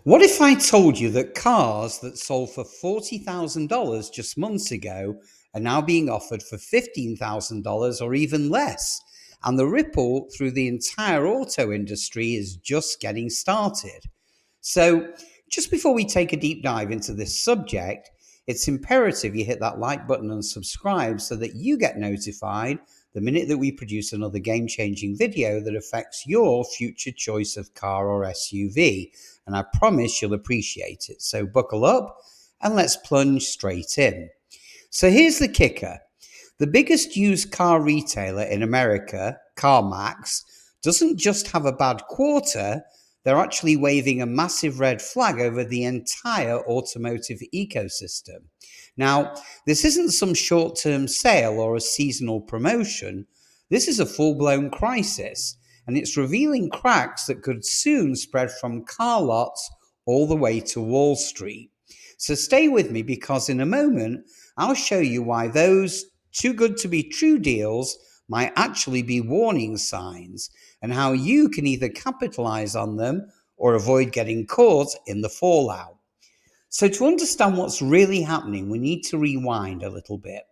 What if I told you that cars that sold for $40,000 just months ago are now being offered for $15,000 or even less? And the ripple through the entire auto industry is just getting started. So, just before we take a deep dive into this subject, it's imperative you hit that like button and subscribe so that you get notified the minute that we produce another game changing video that affects your future choice of car or SUV. And I promise you'll appreciate it. So, buckle up and let's plunge straight in. So, here's the kicker: the biggest used car retailer in America, CarMax, doesn't just have a bad quarter, they're actually waving a massive red flag over the entire automotive ecosystem. Now, this isn't some short term sale or a seasonal promotion. This is a full blown crisis, and it's revealing cracks that could soon spread from car lots all the way to Wall Street. So stay with me, because in a moment, I'll show you why those too good to be true deals might actually be warning signs, and how you can either capitalize on them or avoid getting caught in the fallout. So, to understand what's really happening, we need to rewind a little bit.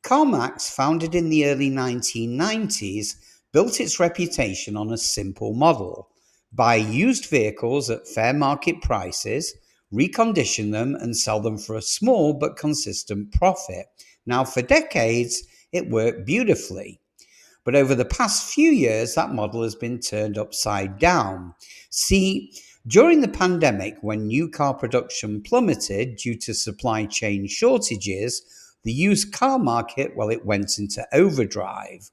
CarMax, founded in the early 1990s, built its reputation on a simple model: buy used vehicles at fair market prices, recondition them, and sell them for a small but consistent profit. Now, for decades, it worked beautifully. But over the past few years, that model has been turned upside down. See, during the pandemic, when new car production plummeted due to supply chain shortages, the used car market, well, it went into overdrive.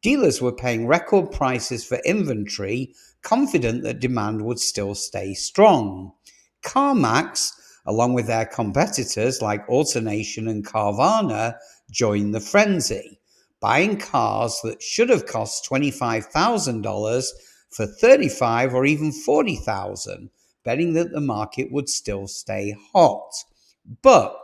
Dealers were paying record prices for inventory, confident that demand would still stay strong. CarMax, along with their competitors like AutoNation and Carvana, joined the frenzy, buying cars that should have cost $25,000 for $35,000 or even $40,000, betting that the market would still stay hot. But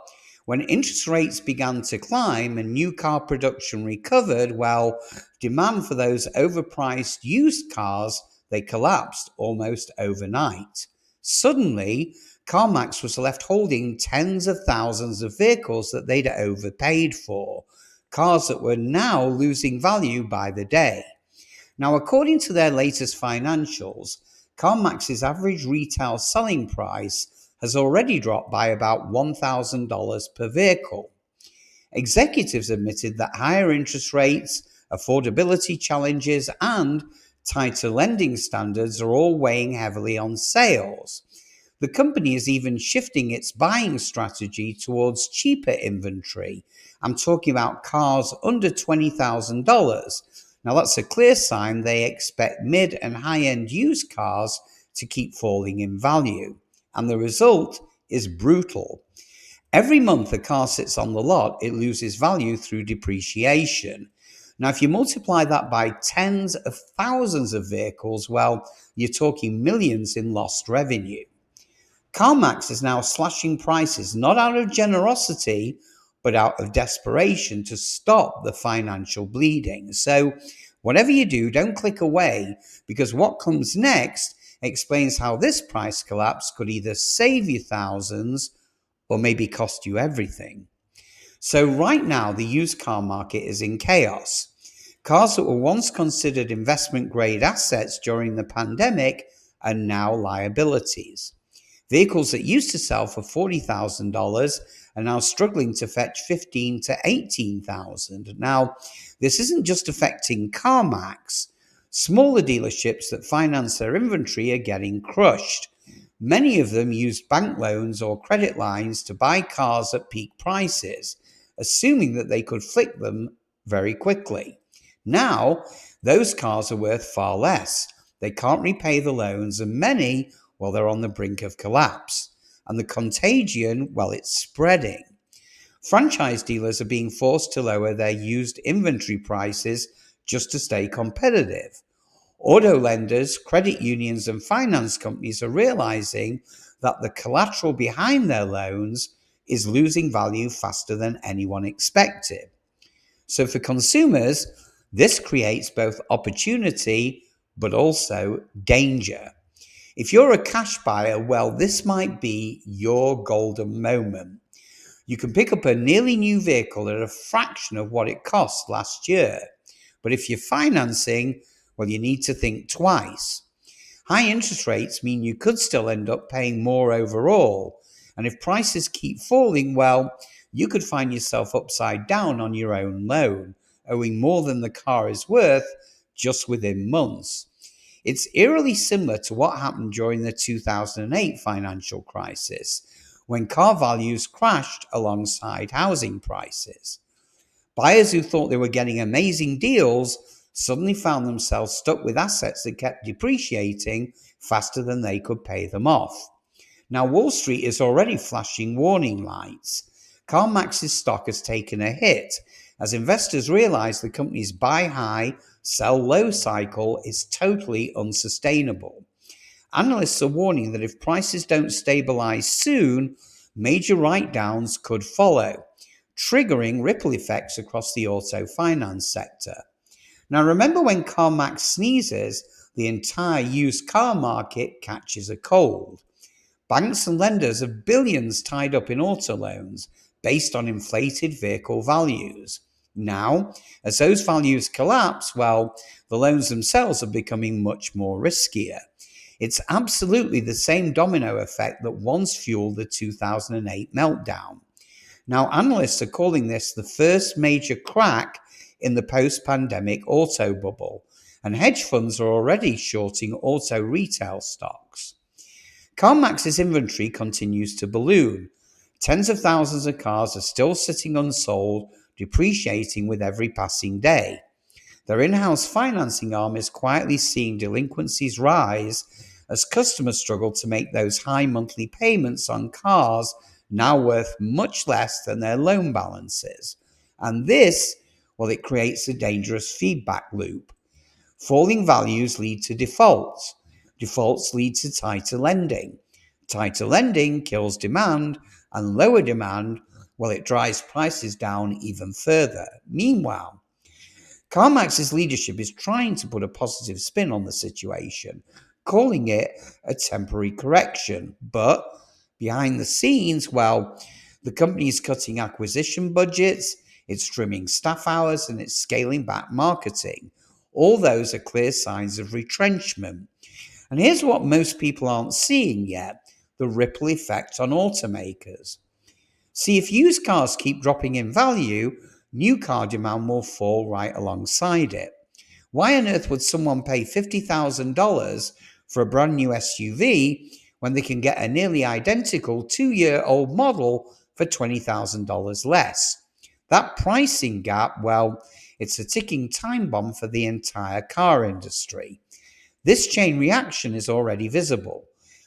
when interest rates began to climb and new car production recovered, well, demand for those overpriced used cars, they collapsed almost overnight. Suddenly, CarMax was left holding tens of thousands of vehicles that they'd overpaid for, cars that were now losing value by the day. Now, according to their latest financials, CarMax's average retail selling price has already dropped by about $1,000 per vehicle. Executives admitted that higher interest rates, affordability challenges, and tighter lending standards are all weighing heavily on sales. The company is even shifting its buying strategy towards cheaper inventory. I'm talking about cars under $20,000. Now, that's a clear sign they expect mid and high end used cars to keep falling in value. And the result is brutal. Every month a car sits on the lot, it loses value through depreciation. Now, if you multiply that by tens of thousands of vehicles, well, you're talking millions in lost revenue. CarMax is now slashing prices not out of generosity, but out of desperation to stop the financial bleeding. So, whatever you do, don't click away, because what comes next explains how this price collapse could either save you thousands or maybe cost you everything. So, right now, the used car market is in chaos. Cars that were once considered investment grade assets during the pandemic are now liabilities. Vehicles that used to sell for $40,000 are now struggling to fetch $15,000 to $18,000. Now, this isn't just affecting CarMax. Smaller dealerships that finance their inventory are getting crushed. Many of them used bank loans or credit lines to buy cars at peak prices, assuming that they could flip them very quickly. Now, those cars are worth far less. They can't repay the loans, and many, well, they're on the brink of collapse. And the contagion, well, it's spreading. Franchise dealers are being forced to lower their used inventory prices just to stay competitive. Auto lenders, credit unions, and finance companies are realizing that the collateral behind their loans is losing value faster than anyone expected. So for consumers, this creates both opportunity but also danger. If you're a cash buyer, well, this might be your golden moment. You can pick up a nearly new vehicle at a fraction of what it cost last year. But if you're financing, well, you need to think twice. High interest rates mean you could still end up paying more overall. And if prices keep falling, well, you could find yourself upside down on your own loan, owing more than the car is worth just within months. It's eerily similar to what happened during the 2008 financial crisis, when car values crashed alongside housing prices. Buyers who thought they were getting amazing deals suddenly found themselves stuck with assets that kept depreciating faster than they could pay them off. Now, Wall Street is already flashing warning lights. CarMax's stock has taken a hit as investors realize the company's buy high, sell low cycle is totally unsustainable. Analysts are warning that if prices don't stabilize soon, major write-downs could follow, triggering ripple effects across the auto finance sector. Now, remember when CarMax sneezes, the entire used car market catches a cold. Banks and lenders have billions tied up in auto loans based on inflated vehicle values. Now, as those values collapse, well, the loans themselves are becoming much more riskier. It's absolutely the same domino effect that once fueled the 2008 meltdown. Now, analysts are calling this the first major crack in the post-pandemic auto bubble, and hedge funds are already shorting auto retail stocks. CarMax's inventory continues to balloon. Tens of thousands of cars are still sitting unsold, depreciating with every passing day. Their in-house financing arm is quietly seeing delinquencies rise as customers struggle to make those high monthly payments on cars now worth much less than their loan balances. And this, well, it creates a dangerous feedback loop. Falling values lead to defaults. Defaults lead to tighter lending. Tighter lending kills demand, and lower demand, well, it drives prices down even further. Meanwhile, CarMax's leadership is trying to put a positive spin on the situation, calling it a temporary correction. But behind the scenes, well, the company is cutting acquisition budgets, it's trimming staff hours, and it's scaling back marketing. All those are clear signs of retrenchment. And here's what most people aren't seeing yet: the ripple effect on automakers. See, if used cars keep dropping in value, new car demand will fall right alongside it. Why on earth would someone pay $50,000 for a brand new SUV when they can get a nearly identical 2-year-old model for $20,000 less? That pricing gap, well, it's a ticking time bomb for the entire car industry. This chain reaction is already visible.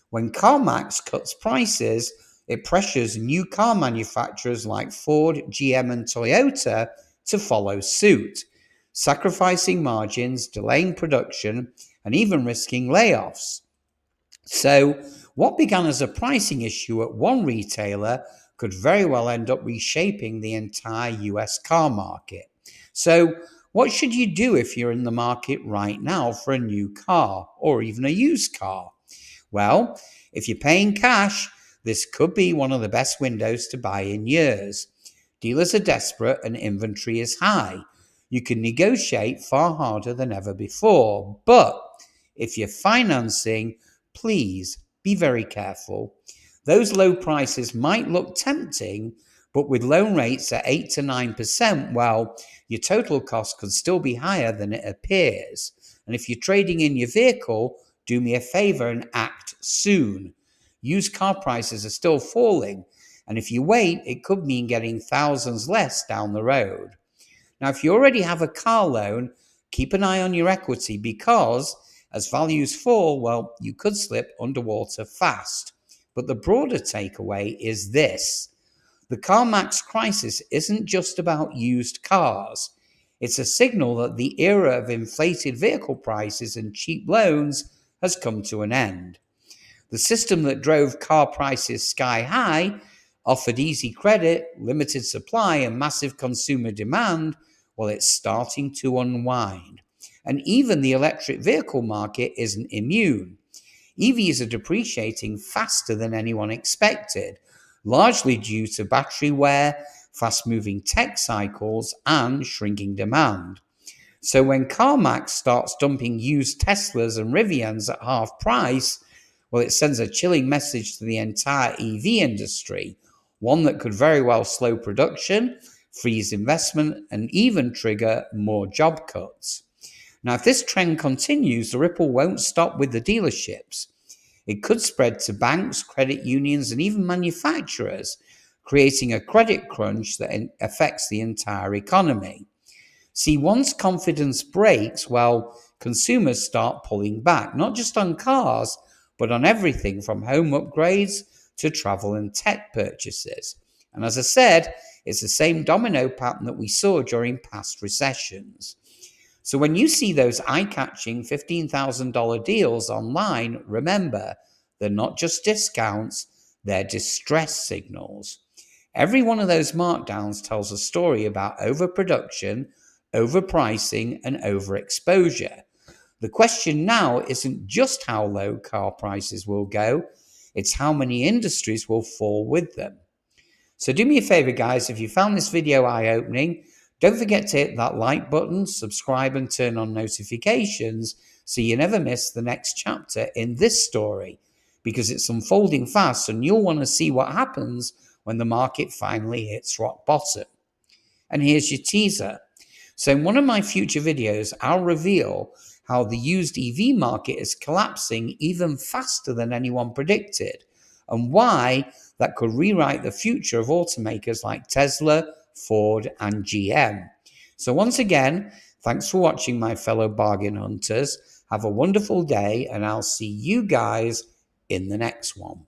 When CarMax cuts prices, it pressures new car manufacturers like Ford, GM, and Toyota to follow suit, sacrificing margins, delaying production, and even risking layoffs. So, what began as a pricing issue at one retailer could very well end up reshaping the entire US car market. So, what should you do if you're in the market right now for a new car or even a used car? Well, if you're paying cash, this could be one of the best windows to buy in years. Dealers are desperate and inventory is high. You can negotiate far harder than ever before. But if you're financing, please be very careful. Those low prices might look tempting, but with loan rates at 8 to 9%, well, your total cost could still be higher than it appears. And if you're trading in your vehicle, do me a favor and act soon. Used car prices are still falling, and if you wait, it could mean getting thousands less down the road. Now, if you already have a car loan, keep an eye on your equity because as values fall, well, you could slip underwater fast. But the broader takeaway is this: the CarMax crisis isn't just about used cars. It's a signal that the era of inflated vehicle prices and cheap loans has come to an end. The system that drove car prices sky high, offered easy credit, limited supply, and massive consumer demand, well, it's starting to unwind. And even the electric vehicle market isn't immune. EVs are depreciating faster than anyone expected, largely due to battery wear, fast-moving tech cycles, and shrinking demand. So when CarMax starts dumping used Teslas and Rivians at half price, well, it sends a chilling message to the entire EV industry, one that could very well slow production, freeze investment, and even trigger more job cuts. Now, if this trend continues, the ripple won't stop with the dealerships. It could spread to banks, credit unions, and even manufacturers, creating a credit crunch that affects the entire economy. See, once confidence breaks, well, consumers start pulling back, not just on cars, but on everything from home upgrades to travel and tech purchases. And as I said, it's the same domino pattern that we saw during past recessions. So when you see those eye-catching $15,000 deals online, remember, they're not just discounts, they're distress signals. Every one of those markdowns tells a story about overproduction, overpricing, and overexposure. The question now isn't just how low car prices will go, it's how many industries will fall with them. So do me a favor, guys, if you found this video eye-opening, don't forget to hit that like button, subscribe, and turn on notifications so you never miss the next chapter in this story, because it's unfolding fast and you'll want to see what happens when the market finally hits rock bottom. And here's your teaser. So in one of my future videos, I'll reveal how the used EV market is collapsing even faster than anyone predicted, and why that could rewrite the future of automakers like Tesla, Ford, and GM. So once again, thanks for watching, my fellow bargain hunters. Have a wonderful day, and I'll see you guys in the next one.